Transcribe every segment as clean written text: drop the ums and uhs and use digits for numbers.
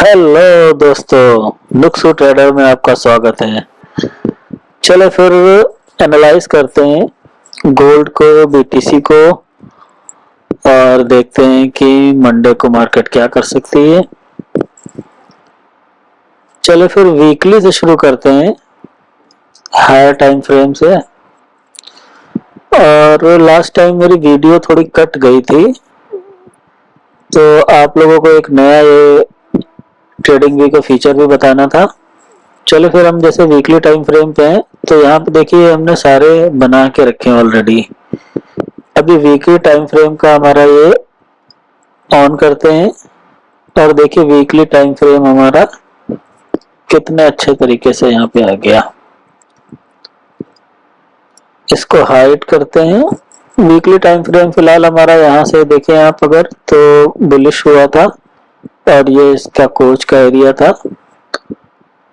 Hello दोस्तों, नुक्सु trader में आपका स्वागत है। चलो फिर एनालाइज करते हैं गोल्ड को, बीटीसी को और देखते हैं कि मंडे को मार्केट क्या कर सकती है। चलो फिर वीकली से शुरू करते हैं, हायर टाइम फ्रेम से। और लास्ट टाइम मेरी वीडियो थोड़ी कट गई थी, तो आप लोगों को एक नया ये ट्रेडिंग वी का फीचर भी बताना था। चलो फिर हम जैसे वीकली टाइम फ्रेम पे हैं, तो यहाँ पे देखिए हमने सारे बना के रखे हैं ऑलरेडी। अभी वीकली टाइम फ्रेम का हमारा ये ऑन करते हैं और देखिए वीकली टाइम फ्रेम हमारा कितने अच्छे तरीके से यहाँ पे आ गया। इसको हाइड करते हैं। वीकली टाइम फ्रेम फिलहाल हमारा यहाँ से देखें आप अगर तो बुलिश हुआ था और ये इसका कोच का एरिया था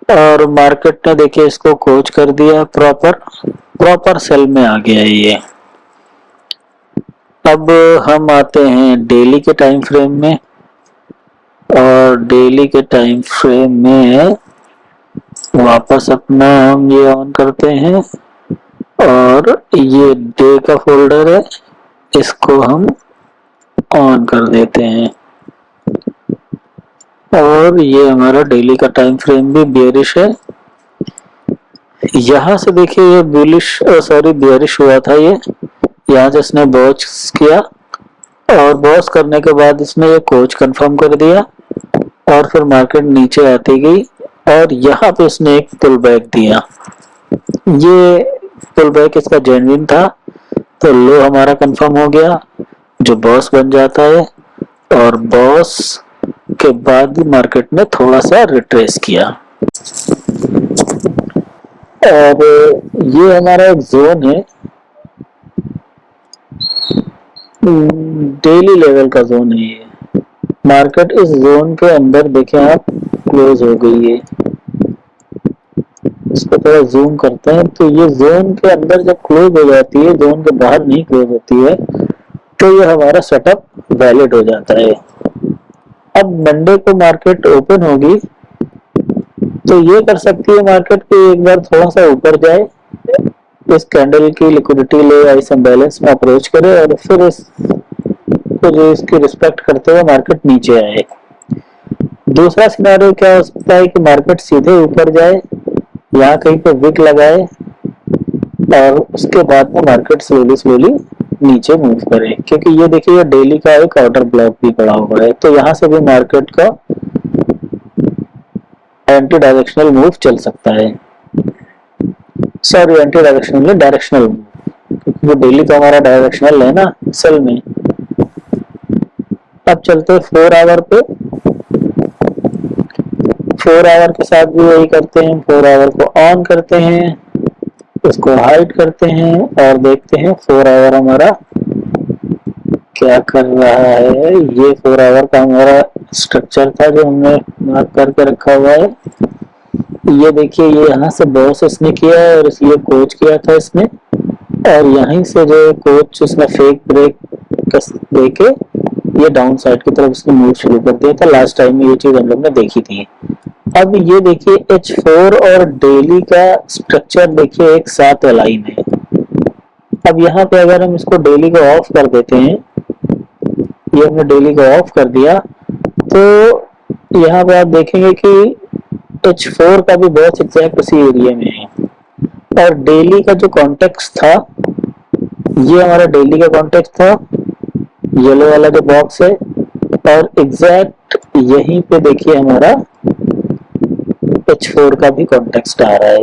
और मार्केट ने देखिए इसको कोच कर दिया, प्रॉपर सेल में आ गया ये। अब हम आते हैं डेली के टाइम फ्रेम में और डेली के टाइम फ्रेम में वापस अपना हम ये ऑन करते हैं और ये डे का फोल्डर है, इसको हम ऑन कर देते हैं। और ये हमारा डेली का टाइम फ्रेम भी बेयरिश है। यहाँ से देखिए ये बेयरिश हुआ था। ये यहाँ से इसने बॉक्स किया और बॉक्स करने के बाद इसने ये कोच कंफर्म कर दिया और फिर मार्केट नीचे आती गई और यहाँ पे इसने एक पुल बैक दिया। ये पुल बैक इसका जेन्युइन था, तो लो हमारा कंफर्म हो गया जो बॉस बन जाता है। और बॉस के बाद मार्केट ने थोड़ा सा रिट्रेस किया और ये हमारा एक जोन है, डेली लेवल का जोन है ये। मार्केट इस जोन के अंदर देखें आप क्लोज हो गई है। इसको थोड़ा जूम करते हैं, तो ये जोन के अंदर जब क्लोज हो जाती है, जोन के बाहर नहीं क्लोज होती है, तो ये हमारा सेटअप वैलिड हो जाता है। अब मंडे को मार्केट ओपन होगी तो ये कर सकती है मार्केट की एक बार थोड़ा सा ऊपर जाए, इस कैंडल की लिक्विडिटी ले या इस इम्बैलेंस में अप्रोच करे और फिर इसकी रिस्पेक्ट करते हुए मार्केट नीचे आए। दूसरा सिनेरियो क्या हो सकता है कि मार्केट सीधे ऊपर जाए, यहाँ कहीं पे विक लगाए और उसके बाद में मार्केट स्लोली नीचे मूव करे, क्योंकि ये देखिए डेली का एक ऑर्डर ब्लॉक भी पड़ा हुआ है, तो यहाँ से भी मार्केट का एंटी डायरेक्शनल मूव चल सकता है। Sorry, anti directional directional move, क्योंकि वो डेली तो हमारा डायरेक्शनल है ना सेल में। अब चलते हैं 4 आवर पे। 4 आवर के साथ भी वही करते हैं, 4 आवर को ऑन करते हैं, इसको हाइड करते हैं और देखते हैं 4 आवर हमारा क्या कर रहा है। ये 4 आवर का हमारा स्ट्रक्चर था जो हमने मार्क करके रखा हुआ है। ये देखिए ये यहाँ से बॉस इसने किया है और इसलिए कोच किया था इसने, और यहीं से जो कोच इसने फेक ब्रेक देके ये डाउन साइड की तरफ इसने मूव शुरू कर दिया था। लास्ट टाइम में ये चीज हम लोग ने देखी थी। अब ये देखिए H4 और डेली का स्ट्रक्चर देखिए एक साथ अलाइन है। अब यहाँ पे अगर हम इसको डेली को ऑफ कर देते हैं, ये हमने डेली को ऑफ कर दिया, तो यहाँ पे आप देखेंगे कि H4 का भी बॉस एग्जैक्ट उसी एरिया में है और डेली का जो कॉन्टेक्स्ट था, ये हमारा डेली का कॉन्टेक्स्ट था, येलो वाला जो बॉक्स है, और एग्जैक्ट यहीं पे देखिए हमारा H4 का भी कॉन्टेक्स्ट आ रहा है,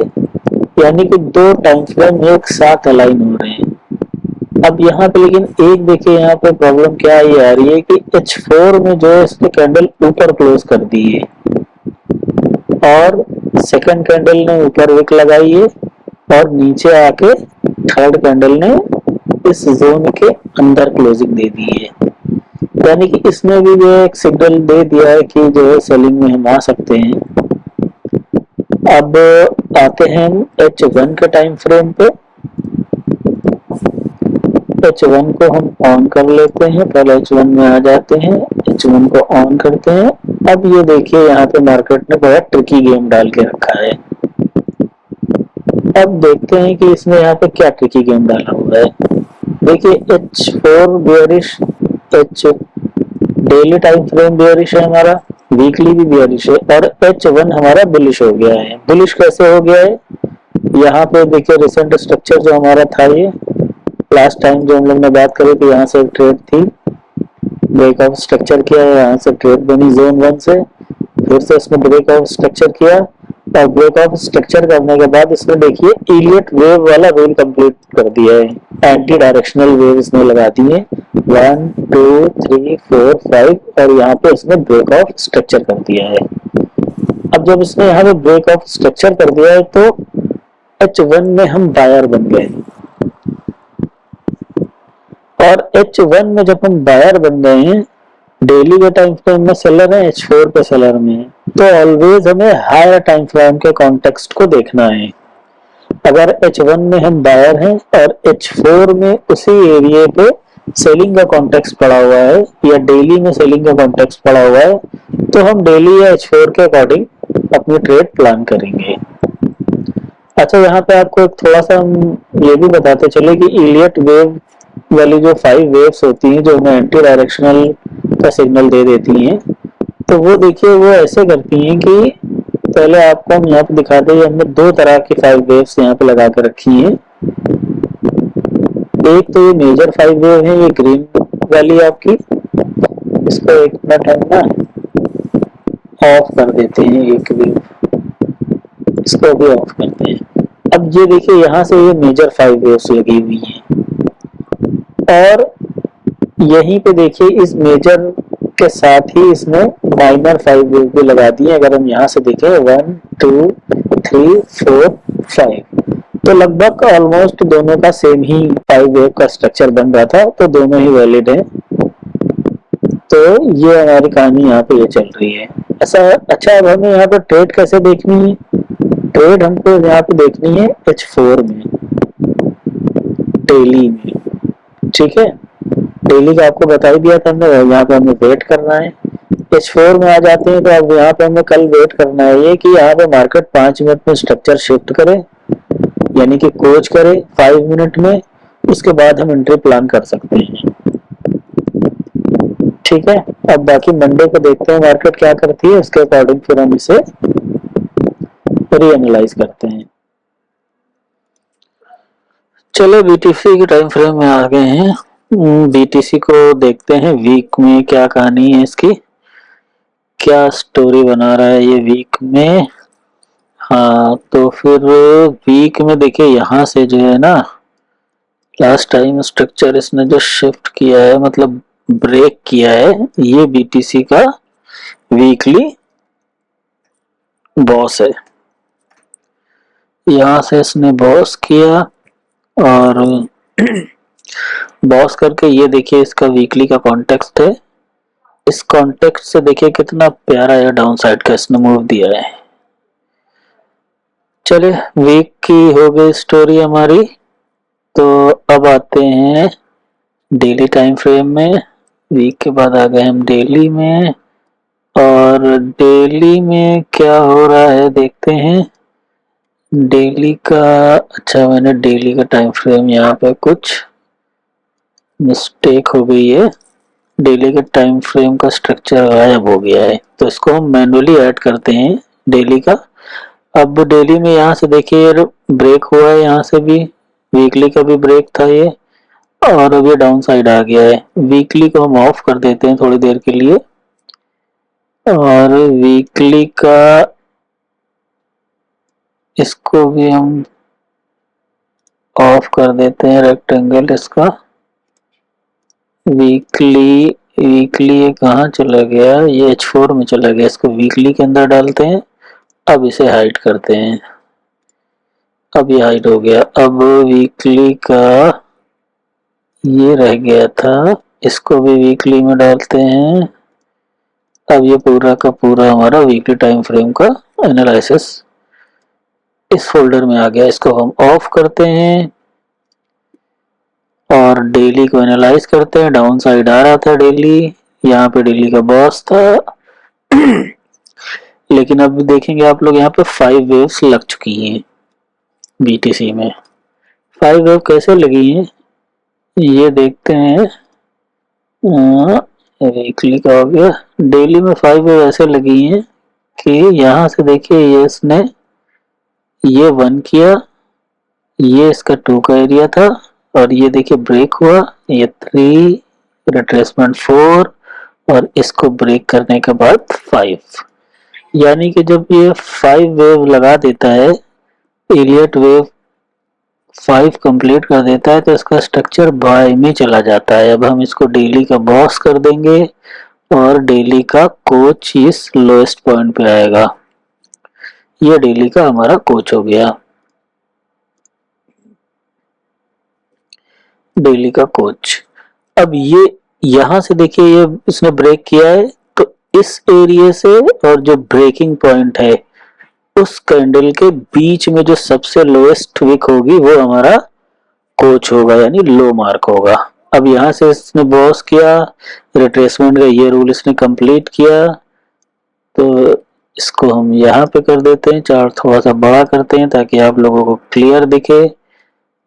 यानी कि दो टाइम फ्रेम एक साथ अलाइन हो रहे हैं। अब यहाँ पे लेकिन एक देखिए यहाँ पे प्रॉब्लम क्या ये आ रही है कि H4 में जो है इसने कैंडल ऊपर क्लोज कर दी है और सेकंड कैंडल ने ऊपर विक लगाई है और नीचे आके थर्ड कैंडल ने इस जोन के अंदर क्लोजिंग दे दी है, यानी कि इसमें भी जो एक सिग्नल दे दिया है कि जो है सेलिंग में हम आ सकते हैं। अब आते हैं H1 के टाइम फ्रेम पे। H1 को हम ऑन कर लेते हैं, पहले H1 में आ जाते हैं, H1 को ऑन करते हैं अब ये देखिए यहाँ पे मार्केट ने बड़ा ट्रिकी गेम डाल के रखा है। अब देखते हैं कि इसमें यहाँ पे क्या ट्रिकी गेम डाला हुआ है। देखिए H4 bearish, H daily time frame bearish है हमारा, वीकली भी बियरिश है, और H1 हमारा बुलिश हो गया है। बुलिश कैसे हो गया है, यहाँ पे देखिए रिसेंट स्ट्रक्चर जो हमारा था, ये लास्ट टाइम जो हम लोग ने बात करी थी, यहाँ से एक ट्रेड थी, ब्रेकआउट स्ट्रक्चर किया है, यहाँ से ट्रेड बनी जोन 1 से, फिर से इसने ब्रेकआउट स्ट्रक्चर किया, और ब्रेकआउट स्ट्रक्चर करने के बाद इसने देखिए इलियट वेव वाला रूल कंप्लीट कर दिया है। एंटी डायरेक्शनल वेव इसने लगा दी है 1 2 3 4 5, और यहाँ पे इसने ब्रेकआउट स्ट्रक्चर कर दिया है। अब जब इसने यहाँ पे ब्रेकआउट स्ट्रक्चर कर दिया है तो H1 में हम बायर बन गए, और H1 में जब हम बायर बन गए हैं, डेली के टाइम फ्रेम में सेलर है, H4 पे सेलर में है, तो ऑलवेज हमें हायर टाइम फ्रेम के कॉन्टेक्स्ट को देखना है। अगर H1 में हम बायर हैं और H4 में उसी एरिया पे सेलिंग का कॉन्टेक्स्ट पड़ा हुआ है, या डेली में सेलिंग का कॉन्टेक्स्ट पड़ा हुआ है, तो हम डेली या H4 के अकॉर्डिंग अपनी ट्रेड प्लान करेंगे। अच्छा, यहाँ पे आपको एक थोड़ा सा हम ये भी बताते चले कि इलियट वेव वाली जो 5 वेव्स होती हैं जो हमें एंटी डायरेक्शनल का सिग्नल दे देती हैं, तो वो देखिए वो ऐसे करती हैं कि पहले आपको हम यहाँ पे दिखाते हैं, हमने 2 तरह की 5 वेव्स यहाँ पे लगा कर रखी हैं। एक तो ये मेजर 5 वेव है, ये ग्रीन वाली आपकी, इसको एक मिनट हम ना ऑफ कर देते हैं, एक वेव इसको भी ऑफ करते हैं। अब ये देखिए यहाँ से ये मेजर 5 वेव्स लगी हुई हैं, और यहीं पे देखिए इस मेजर के साथ ही इसने माइनर 5 वेव भी लगा दी है। अगर हम यहाँ से देखें 1 2 3 4 5, तो लगभग ऑलमोस्ट दोनों का सेम ही 5 वेव का स्ट्रक्चर बन रहा था, तो दोनों ही वैलिड है। तो ये हमारी कहानी यहाँ पे ये चल रही है ऐसा। अच्छा, अब हमें यहाँ पे ट्रेड कैसे देखनी है, ट्रेड हमको यहाँ पे देखनी है H4 में, डेली में, ठीक है। डेली का आपको बता ही दिया था हमने, यहाँ पे हमें वेट करना है। H4 में आ जाते हैं, तो अब यहाँ पे हमें कल वेट करना है ये कि यहाँ पे मार्केट 5 मिनट में स्ट्रक्चर शिफ्ट करे, यानी कि कोच करे 5 मिनट में, उसके बाद हम एंट्री प्लान कर सकते हैं, ठीक है। अब बाकी मंडे को देखते हैं मार्केट क्या करती है, उसके अकॉर्डिंग फिर हम इसे रीएनालाइज करते हैं। चलो बीटीसी के टाइम फ्रेम में आ गए हैं। बीटीसी को देखते हैं वीक में क्या कहानी है इसकी, क्या स्टोरी बना रहा है ये वीक में। हाँ, तो फिर वीक में देखिए यहाँ से जो है ना, लास्ट टाइम स्ट्रक्चर इसने जो शिफ्ट किया है, मतलब ब्रेक किया है, ये बीटीसी का वीकली बॉस है। यहाँ से इसने बॉस किया, और बॉस करके ये देखिए इसका वीकली का कॉन्टेक्स्ट है। इस कॉन्टेक्स्ट से देखिए कितना प्यारा है डाउन साइड का इसने मूव दिया है। चलिए, वीक की हो गई स्टोरी हमारी, तो अब आते हैं डेली टाइम फ्रेम में। वीक के बाद आ गए हम डेली में, और डेली में क्या हो रहा है देखते हैं। डेली का, अच्छा मैंने डेली का टाइम फ्रेम यहाँ पे कुछ मिस्टेक हो गई है, डेली के टाइम फ्रेम का स्ट्रक्चर गायब हो गया है, तो इसको हम मैनुअली ऐड करते हैं डेली का। अब डेली में यहाँ से देखिए ब्रेक हुआ है, यहाँ से भी वीकली का भी ब्रेक था ये, और अब ये डाउन साइड आ गया है। वीकली को हम ऑफ कर देते हैं थोड़ी देर के लिए, और वीकली का इसको भी हम ऑफ कर देते हैं, रेक्टेंगल इसका। वीकली ये कहाँ चला गया, ये H4 में चला गया, इसको वीकली के अंदर डालते हैं। अब इसे हाइड करते हैं, अब ये हाइड हो गया। अब वीकली का ये रह गया था, इसको भी वीकली में डालते हैं। अब ये पूरा का पूरा हमारा वीकली टाइम फ्रेम का एनालिसिस इस फोल्डर में आ गया। इसको हम ऑफ करते हैं और डेली को एनालाइज करते हैं। डाउन साइड आ रहा था डेली, यहाँ पे डेली का बॉस था, लेकिन अब देखेंगे आप लोग यहाँ पे 5 वेव्स लग चुकी हैं BTC में। 5 वेव कैसे लगी हैं ये देखते हैं। वीकली का हो गया, डेली में 5 वेव ऐसे लगी हैं कि यहाँ से देखिए ये इसने ये 1 किया, ये इसका 2 का एरिया था, और ये देखिए ब्रेक हुआ, ये 3, रिट्रेसमेंट 4, और इसको ब्रेक करने के बाद 5। यानी कि जब ये 5 वेव लगा देता है, इलियट वेव 5 कंप्लीट कर देता है, तो इसका स्ट्रक्चर बाय में चला जाता है। अब हम इसको डेली का बॉस कर देंगे और डेली का कोच इस लोएस्ट पॉइंट पे आएगा। ये डेली का हमारा कोच हो गया, डेली का कोच। अब ये यहां से देखिए ये इसने ब्रेक किया है, तो इस एरिया से और जो ब्रेकिंग पॉइंट है उस कैंडल के बीच में जो सबसे लोएस्ट विक होगी वो हमारा कोच होगा, यानी लो मार्क होगा। अब यहाँ से इसने बॉस किया, रिट्रेसमेंट का ये रूल इसने कंप्लीट किया, तो इसको हम यहाँ पे कर देते हैं, चार्ट थोड़ा सा बड़ा करते हैं ताकि आप लोगों को क्लियर दिखे।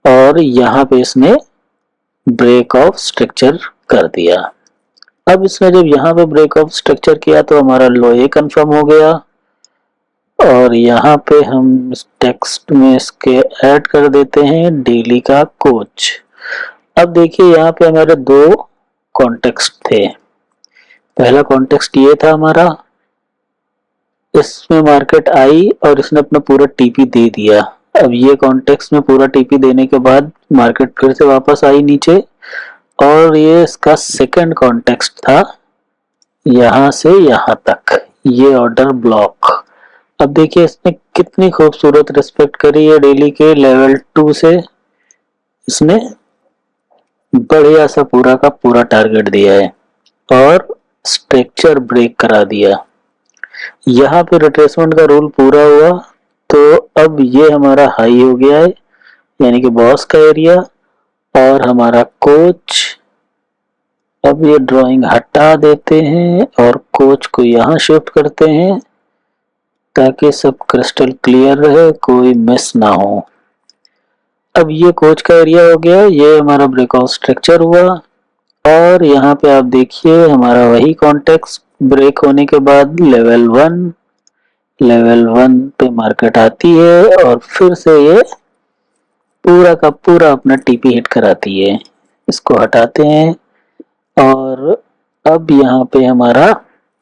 और यहाँ पे इसने ब्रेक ऑफ स्ट्रक्चर कर दिया। अब इसने जब यहाँ पे ब्रेक ऑफ स्ट्रक्चर किया तो हमारा लो ए कंफर्म हो गया, और यहाँ पे हम इस टेक्स्ट में इसके ऐड कर देते हैं डेली का कोच। अब देखिए यहाँ पे हमारे 2 कॉन्टेक्स्ट थे। पहला कॉन्टेक्स्ट ये था हमारा, इसमें मार्केट आई और इसने अपना पूरा टीपी दे दिया। अब ये कॉन्टेक्स्ट में पूरा टीपी देने के बाद मार्केट फिर से वापस आई नीचे, और ये इसका सेकंड कॉन्टेक्स्ट था यहाँ से यहाँ तक, ये ऑर्डर ब्लॉक। अब देखिए इसने कितनी खूबसूरत रिस्पेक्ट करी है डेली के लेवल 2 से। इसने बढ़िया सा पूरा का पूरा टारगेट दिया है और स्ट्रक्चर ब्रेक करा दिया। यहाँ पे रिट्रेसमेंट का रूल पूरा हुआ, तो अब ये हमारा हाई हो गया है, यानी कि बॉस का एरिया और हमारा कोच। अब ये ड्राइंग हटा देते हैं और कोच को यहाँ शिफ्ट करते हैं ताकि सब क्रिस्टल क्लियर रहे, कोई मिस ना हो। अब ये कोच का एरिया हो गया, ये हमारा ब्रेकआउट स्ट्रक्चर हुआ, और यहाँ पे आप देखिए हमारा वही कॉन्टेक्स्ट ब्रेक होने के बाद लेवल 1 पे मार्केट आती है और फिर से ये पूरा का पूरा अपना टीपी हिट कराती है। इसको हटाते हैं, और अब यहाँ पे हमारा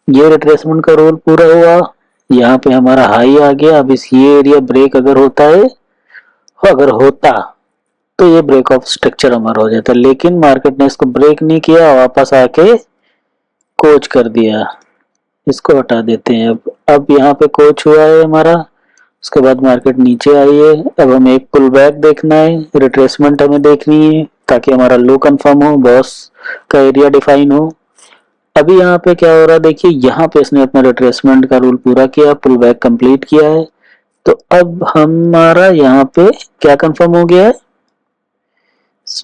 ये रिट्रेसमेंट का रोल पूरा हुआ, यहाँ पे हमारा हाई आ गया। अब इस ये एरिया ब्रेक अगर होता तो ये ब्रेक ऑफ स्ट्रक्चर हमारा हो जाता, लेकिन मार्केट ने इसको ब्रेक नहीं किया, वापस आके कोच कर दिया। इसको हटा देते हैं। अब यहाँ पे कोच हुआ है हमारा, उसके बाद मार्केट नीचे आई है। अब हमें एक पुल बैक देखना है, रिट्रेसमेंट हमें देखनी है ताकि हमारा लो कंफर्म हो, बॉस का एरिया डिफाइन हो। अभी यहाँ पे क्या हो रहा है देखिए, यहाँ पे इसने अपना रिट्रेसमेंट का रूल पूरा किया, पुल बैक कंप्लीट किया है, तो अब हमारा यहाँ पे क्या कंफर्म हो गया है।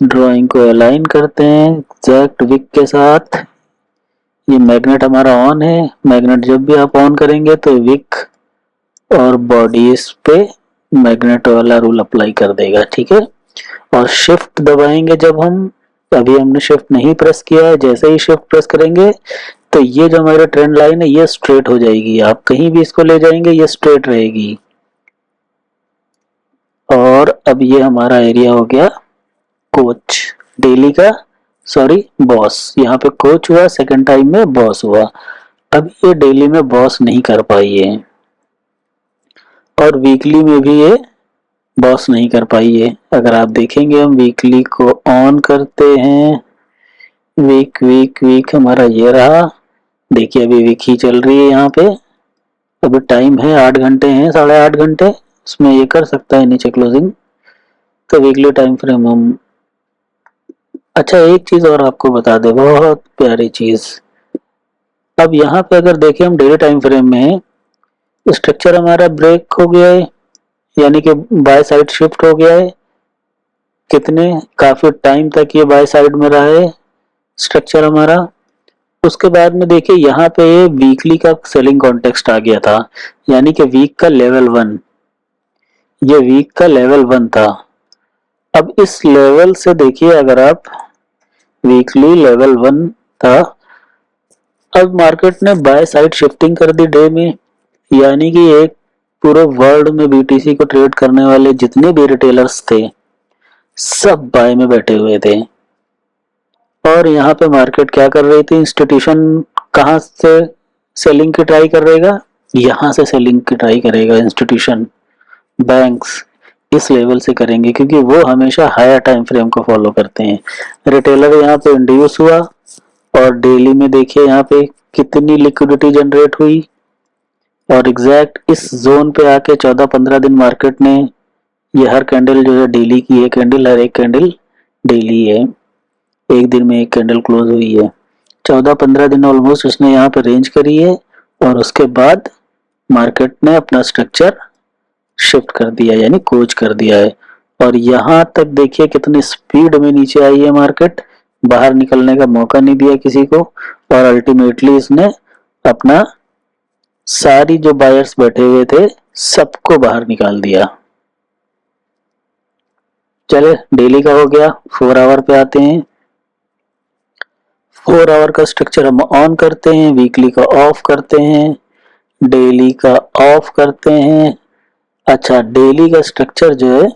ड्राइंग को अलाइन करते हैं एग्जैक्ट विक के साथ। ये मैग्नेट हमारा ऑन है, मैग्नेट जब भी आप ऑन करेंगे तो विक और बॉडी इस पे मैग्नेट वाला रूल अप्लाई कर देगा, ठीक है। और शिफ्ट दबाएंगे जब हम, अभी हमने शिफ्ट नहीं प्रेस किया है, जैसे ही शिफ्ट प्रेस करेंगे तो ये जो हमारा ट्रेंड लाइन है ये स्ट्रेट हो जाएगी, आप कहीं भी इसको ले जाएंगे ये स्ट्रेट रहेगी। और अब ये हमारा एरिया हो गया कोच डेली का, सॉरी बॉस। यहाँ पे कोच हुआ, सेकंड टाइम में बॉस हुआ। अब ये डेली में बॉस नहीं कर पाई है, और वीकली में भी ये बॉस नहीं कर पाई है। अगर आप देखेंगे हम वीकली को ऑन करते हैं, वीक हमारा ये रहा, देखिए अभी वीक ही चल रही है। यहाँ पे अभी टाइम है 8 घंटे हैं, 8.5 घंटे, उसमें ये कर सकता है नीचे क्लोजिंग। तो वीकली टाइम फ्रेम हम, अच्छा एक चीज और आपको बता दे, बहुत प्यारी चीज। अब यहाँ पे अगर देखें हम डेली टाइम फ्रेम में, स्ट्रक्चर हमारा ब्रेक हो गया है, यानी कि बाय साइड शिफ्ट हो गया है। कितने काफी टाइम तक ये बाय साइड में रहा है स्ट्रक्चर हमारा, उसके बाद में देखिए यहाँ पे वीकली का सेलिंग कॉन्टेक्स्ट आ गया था, यानी कि वीक का लेवल 1, ये वीक का लेवल 1 था। अब इस लेवल से देखिए अगर आप वीकली लेवल 1 था, अब मार्केट ने बाय साइड शिफ्टिंग कर दी डे में, यानी कि एक पूरे वर्ल्ड में बीटीसी को ट्रेड करने वाले जितने भी रिटेलर्स थे सब बाय में बैठे हुए थे। और यहाँ पे मार्केट क्या कर रही थी, इंस्टीट्यूशन कहाँ से सेलिंग की ट्राई कर रहेगा, यहाँ से सेलिंग की ट्राई करेगा इंस्टीट्यूशन, बैंक्स इस लेवल से करेंगे क्योंकि वो हमेशा हायर टाइम फ्रेम को फॉलो करते हैं। रिटेलर यहाँ पे इंड्यूस हुआ और डेली में देखिए यहाँ पे कितनी लिक्विडिटी जनरेट हुई, और एग्जैक्ट इस जोन पे आके 14-15 दिन मार्केट ने, ये हर कैंडल जो है डेली की है कैंडल, हर एक कैंडल डेली है, एक दिन में एक कैंडल क्लोज हुई है। 14-15 दिन ऑलमोस्ट उसने यहाँ पे रेंज करी है और उसके बाद मार्केट ने अपना स्ट्रक्चर शिफ्ट कर दिया यानी कोच कर दिया है। और यहाँ तक देखिए कितनी स्पीड में नीचे आई है मार्केट, बाहर निकलने का मौका नहीं दिया किसी को, और अल्टीमेटली इसने अपना सारी जो बायर्स बैठे हुए थे सबको बाहर निकाल दिया। चले डेली का हो गया, 4 आवर पे आते हैं। 4 आवर का स्ट्रक्चर हम ऑन करते हैं, वीकली का ऑफ करते हैं, डेली का ऑफ करते हैं। अच्छा, डेली का स्ट्रक्चर जो है,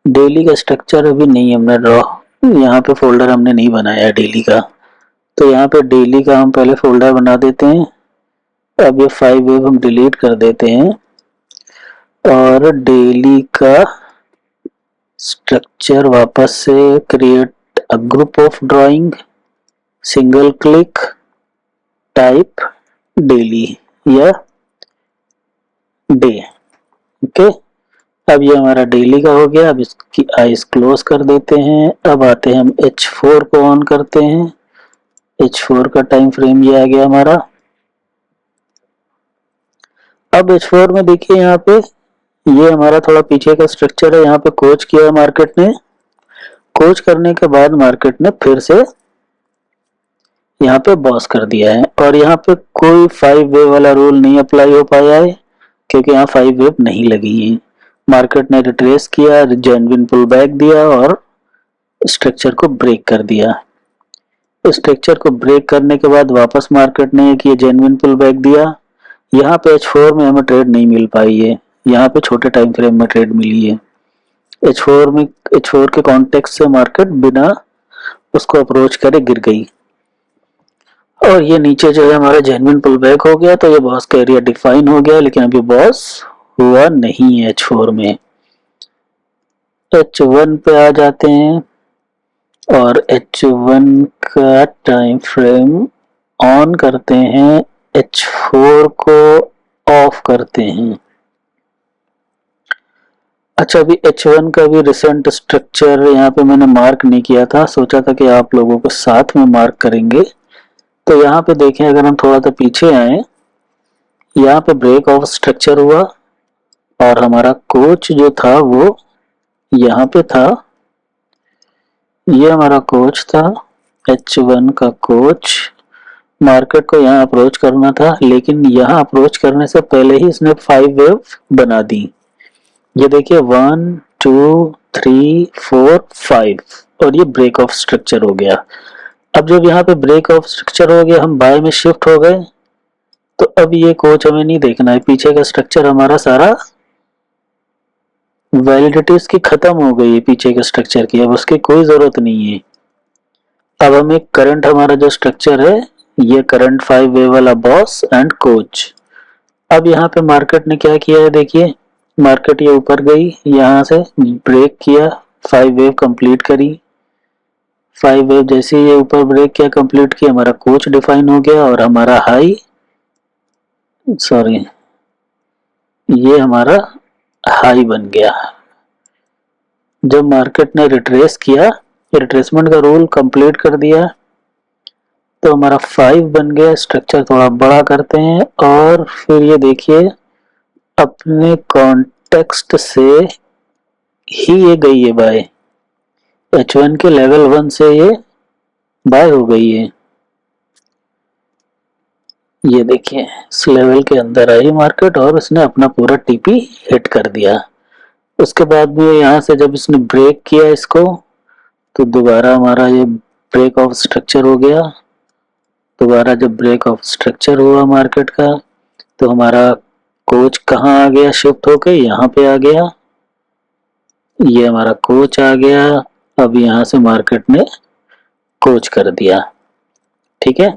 डेली का स्ट्रक्चर अभी नहीं हमने ड्रॉ, यहाँ पे फोल्डर हमने नहीं बनाया डेली का, तो यहाँ पे डेली का हम पहले फोल्डर बना देते हैं। अब ये 5 वेव हम डिलीट कर देते हैं और डेली का स्ट्रक्चर वापस से create a group of drawing, single click, type daily या डे। ओके, अब ये हमारा डेली का हो गया। अब इसकी आइज क्लोज कर देते हैं। अब आते हैं हम H4 को ऑन करते हैं। H4 का टाइम फ्रेम ये आ गया हमारा। अब H4 में देखिए यहाँ पे ये हमारा थोड़ा पीछे का स्ट्रक्चर है, यहाँ पे कोच किया है मार्केट ने। कोच करने के बाद मार्केट ने फिर से यहाँ पे बॉस कर दिया है, और यहाँ पे कोई 5 वेव वाला रूल नहीं अप्लाई हो पाया है क्योंकि यहाँ 5 वेव नहीं लगी है। मार्केट ने रिट्रेस किया, जेन्युइन पुल बैक दिया और स्ट्रक्चर को ब्रेक कर दिया। स्ट्रक्चर को ब्रेक करने के बाद वापस मार्केट ने एक ये जेन्युइन पुल बैक दिया। यहाँ पे H4 में हमें ट्रेड नहीं मिल पाई है, यहाँ पे छोटे टाइम फ्रेम में ट्रेड मिली है। H4 के कॉन्टेक्स्ट से मार्केट बिना उसको अप्रोच करे गिर गई, और ये नीचे जो है हमारा जेन्युइन पुल बैक हो गया, तो ये बॉस का एरिया डिफाइन हो गया, लेकिन अभी बॉस हुआ नहीं है H4 में। H1 पे आ जाते हैं और H1 का टाइम फ्रेम ऑन करते हैं, H4 को ऑफ करते हैं। अच्छा, अभी H1 का भी रिसेंट स्ट्रक्चर यहाँ पे मैंने मार्क नहीं किया था, सोचा था कि आप लोगों को साथ में मार्क करेंगे। तो यहाँ पे देखें, अगर हम थोड़ा सा पीछे आए, यहाँ पे ब्रेक ऑफ स्ट्रक्चर हुआ और हमारा कोच जो था वो यहाँ पे था, ये हमारा कोच था H1 का कोच। मार्केट को यहाँ अप्रोच करना था, लेकिन यहाँ अप्रोच करने से पहले ही इसने 5 वेव बना दी। ये देखिए 1 2 3 4 5, और ये ब्रेक ऑफ स्ट्रक्चर हो गया। अब जब यहाँ पे ब्रेक ऑफ स्ट्रक्चर हो गया, हम बाय में शिफ्ट हो गए, तो अब ये कोच हमें नहीं देखना है, पीछे का स्ट्रक्चर हमारा सारा वैलिडिटी उसकी खत्म हो गई है पीछे के स्ट्रक्चर की, अब उसकी कोई जरूरत नहीं है। अब हम एक करंट, हमारा जो स्ट्रक्चर है ये करंट 5 वेव वाला बॉस एंड कोच। अब यहाँ पे मार्केट ने क्या किया है, देखिए मार्केट ये ऊपर गई, यहाँ से ब्रेक किया, 5 वेव कंप्लीट करी। 5 वेव जैसे ये ऊपर ब्रेक किया, कंप्लीट किया, हमारा कोच डिफाइन हो गया और हमारा हाई, सॉरी, ये हमारा हाई बन गया। जब मार्केट ने रिट्रेस किया, रिट्रेसमेंट का रूल कंप्लीट कर दिया, तो हमारा 5 बन गया। स्ट्रक्चर थोड़ा बड़ा करते हैं और फिर ये देखिए अपने कॉन्टेक्स्ट से ही ये गई है बाय, H1 के लेवल 1 से ये बाय हो गई है। ये देखिए इस लेवल के अंदर आई मार्केट और उसने अपना पूरा टीपी हिट कर दिया। उसके बाद में यहाँ से जब इसने ब्रेक किया इसको, तो दोबारा हमारा ये ब्रेक ऑफ स्ट्रक्चर हो गया। दोबारा जब ब्रेक ऑफ स्ट्रक्चर हुआ मार्केट का, तो हमारा कोच कहाँ आ गया, शिफ्ट होके यहाँ पे आ गया। ये हमारा कोच आ गया। अब यहाँ से मार्केट ने कोच कर दिया। ठीक है,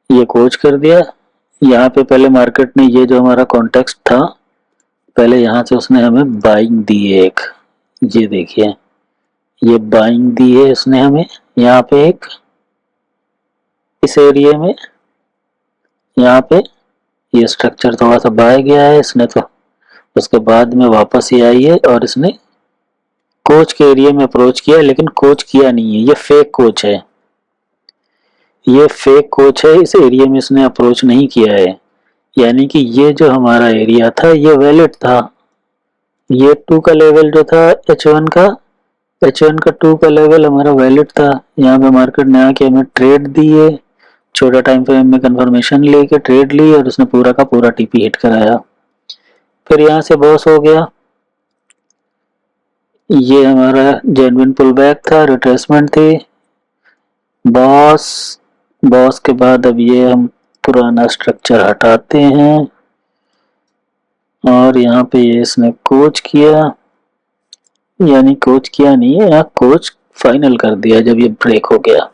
ये कोच कर दिया। यहाँ पे पहले मार्केट ने ये जो हमारा कॉन्टेक्स्ट था, पहले यहाँ से उसने हमें बाइंग दी है एक। ये देखिए ये बाइंग दी है इसने हमें यहाँ पे एक, इस एरिया में। यहाँ पे ये स्ट्रक्चर थोड़ा सा बाय गया है इसने, तो उसके बाद में वापस ही आई है और इसने कोच के एरिया में अप्रोच किया, लेकिन कोच किया नहीं है, ये फेक कोच है। ये फेक कोच है, इस एरिया में इसने अप्रोच नहीं किया है। यानी कि ये जो हमारा एरिया था ये वैलिड था। ये 2 का लेवल जो था H1 का, H1 का 2 का लेवल हमारा वैलिड था। यहाँ पे मार्केट ने आके हमें ट्रेड दी है, छोटा टाइम फ्रेम में कंफर्मेशन लेके ट्रेड ली और उसने पूरा का पूरा टीपी हिट कराया। फिर यहाँ से बॉस हो गया। ये हमारा जेन्युइन पुल बैक था, रिट्रेसमेंट थी। बॉस, बॉस के बाद अब ये हम पुराना स्ट्रक्चर हटाते हैं और यहाँ पे ये इसने कोच किया, यानी कोच किया नहीं है, यहाँ कोच फाइनल कर दिया जब ये ब्रेक हो गया।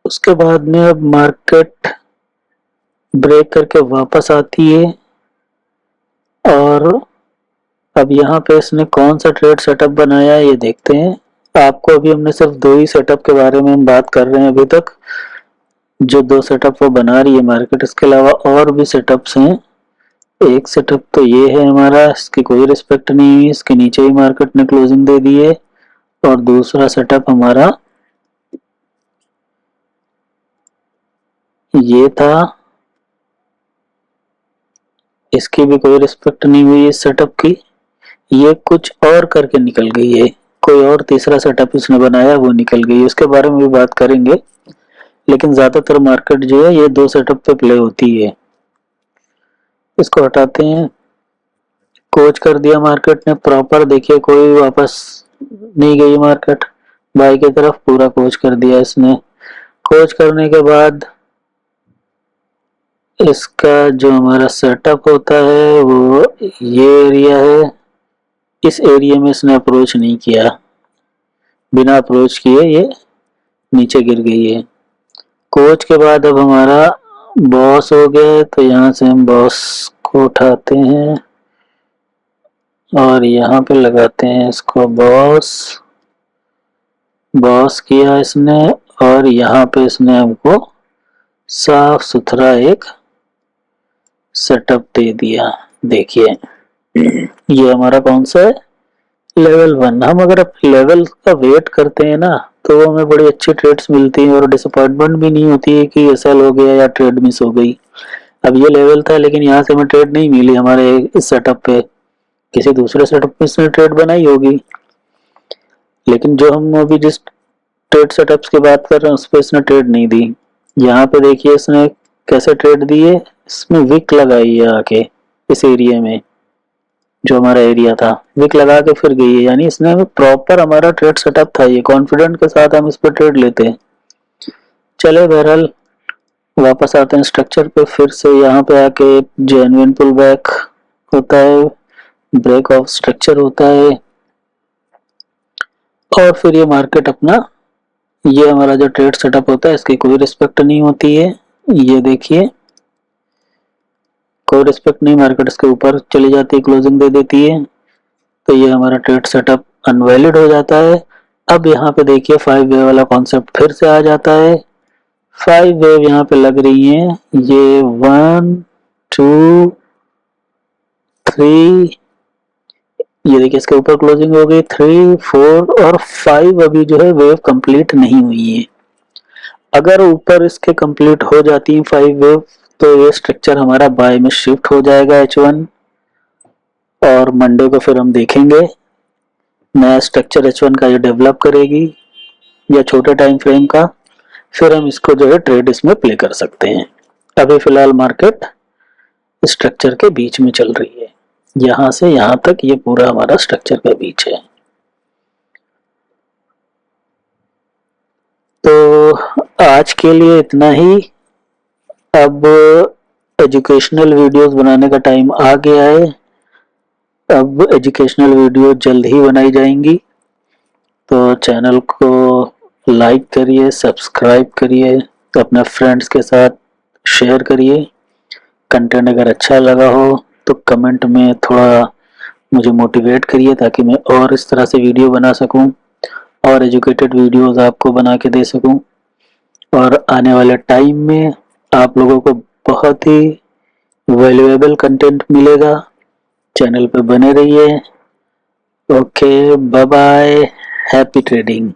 उसके बाद में अब मार्केट ब्रेक करके वापस आती है और अब यहाँ पे इसने कौन सा ट्रेड सेटअप बनाया है ये देखते हैं। आपको अभी हमने सिर्फ 2 ही सेटअप के बारे में हम बात कर रहे हैं अभी तक, जो 2 सेटअप वो बना रही है मार्केट। इसके अलावा और भी सेटअप्स हैं। एक सेटअप तो ये है हमारा, इसकी कोई रिस्पेक्ट नहीं हुई, इसके नीचे ही मार्केट ने क्लोजिंग दे दी है। और दूसरा सेटअप हमारा ये था, इसकी भी कोई रिस्पेक्ट नहीं हुई इस सेटअप की। ये कुछ और करके निकल गई है, कोई और तीसरा सेटअप इसने बनाया वो निकल गई, उसके बारे में भी बात करेंगे। लेकिन ज्यादातर मार्केट जो है ये 2 सेटअप पे प्ले होती है। इसको हटाते हैं। कोच कर दिया मार्केट ने प्रॉपर, देखिए कोई वापस नहीं गई मार्केट बाई की तरफ, पूरा कोच कर दिया इसने। कोच करने के बाद इसका जो हमारा सेटअप होता है वो ये एरिया है। इस एरिया में इसने अप्रोच नहीं किया, बिना अप्रोच किए ये नीचे गिर गई है। कोच के बाद अब हमारा बॉस हो गया है, तो यहाँ से हम बॉस को उठाते हैं और यहाँ पे लगाते हैं इसको बॉस। बॉस किया इसने और यहाँ पे इसने हमको साफ सुथरा एक सेटअप दे दिया। देखिए ये हमारा कौन सा है, लेवल 1। हम अगर लेवल का वेट करते हैं ना तो हमें बड़ी अच्छी ट्रेड्स मिलती हैं और डिसअपॉइंटमेंट भी नहीं होती है कि ये सेल हो गया या ट्रेड मिस हो गई। अब ये लेवल था लेकिन यहाँ से हमें ट्रेड नहीं मिली हमारे इस सेटअप पे, किसी दूसरे सेटअप में इसने ट्रेड बनाई होगी। लेकिन जो हम अभी जिस ट्रेड सेटअप्स की बात कर रहे हैं उस पर इसने ट्रेड नहीं दी। यहाँ पे देखिए इसने कैसे ट्रेड दी है, इसमें विक लगाई है आके इस एरिया में, जो हमारा एरिया था विक लगा के फिर गई है। यानी इसने प्रॉपर हमारा ट्रेड सेटअप था, ये कॉन्फिडेंट के साथ हम इस पर ट्रेड लेते हैं। चले बहरहाल वापस आते हैं स्ट्रक्चर पे। फिर से यहाँ पे आके जेन्युइन पुल बैक होता है, ब्रेक ऑफ स्ट्रक्चर होता है और फिर ये मार्केट अपना, ये हमारा जो ट्रेड सेटअप होता है इसकी कोई रिस्पेक्ट नहीं होती है। ये देखिए कोई रिस्पेक्ट नहीं, मार्केट इसके ऊपर चली जाती है, क्लोजिंग दे देती है, तो ये हमारा ट्रेड सेटअप अनवैलिड हो जाता है। अब यहाँ पे देखिए 5 वे वाला कॉन्सेप्ट फिर से आ जाता है। 5 वेव यहाँ पे लग रही है, ये 1 2 3, ये देखिए इसके ऊपर क्लोजिंग हो गई, 3 4 और 5 अभी जो है वेव कंप्लीट नहीं हुई है। अगर ऊपर इसके कंप्लीट हो जाती है 5 वेव तो ये स्ट्रक्चर हमारा बाय में शिफ्ट हो जाएगा H1 और मंडे को फिर हम देखेंगे नया स्ट्रक्चर H1 का ये डेवलप करेगी। या छोटे टाइम फ्रेम का, फिर हम इसको जो है ट्रेड इसमें प्ले कर सकते हैं। अभी फिलहाल मार्केट स्ट्रक्चर के बीच में चल रही है, यहां से यहां तक ये पूरा हमारा स्ट्रक्चर का बीच है। तो आज के लिए इतना ही। अब एजुकेशनल वीडियोस बनाने का टाइम आ गया है। अब एजुकेशनल वीडियो जल्द ही बनाई जाएंगी, तो चैनल को लाइक करिए, सब्सक्राइब करिए, अपने फ्रेंड्स के साथ शेयर करिए। कंटेंट अगर अच्छा लगा हो तो कमेंट में थोड़ा मुझे मोटिवेट करिए, ताकि मैं और इस तरह से वीडियो बना सकूं और एजुकेटेड वीडियोस आपको बना के दे सकूं। और आने वाले टाइम में आप लोगों को बहुत ही वैल्यूएबल कंटेंट मिलेगा। चैनल पे बने रहिए। Okay, bye bye, happy trading.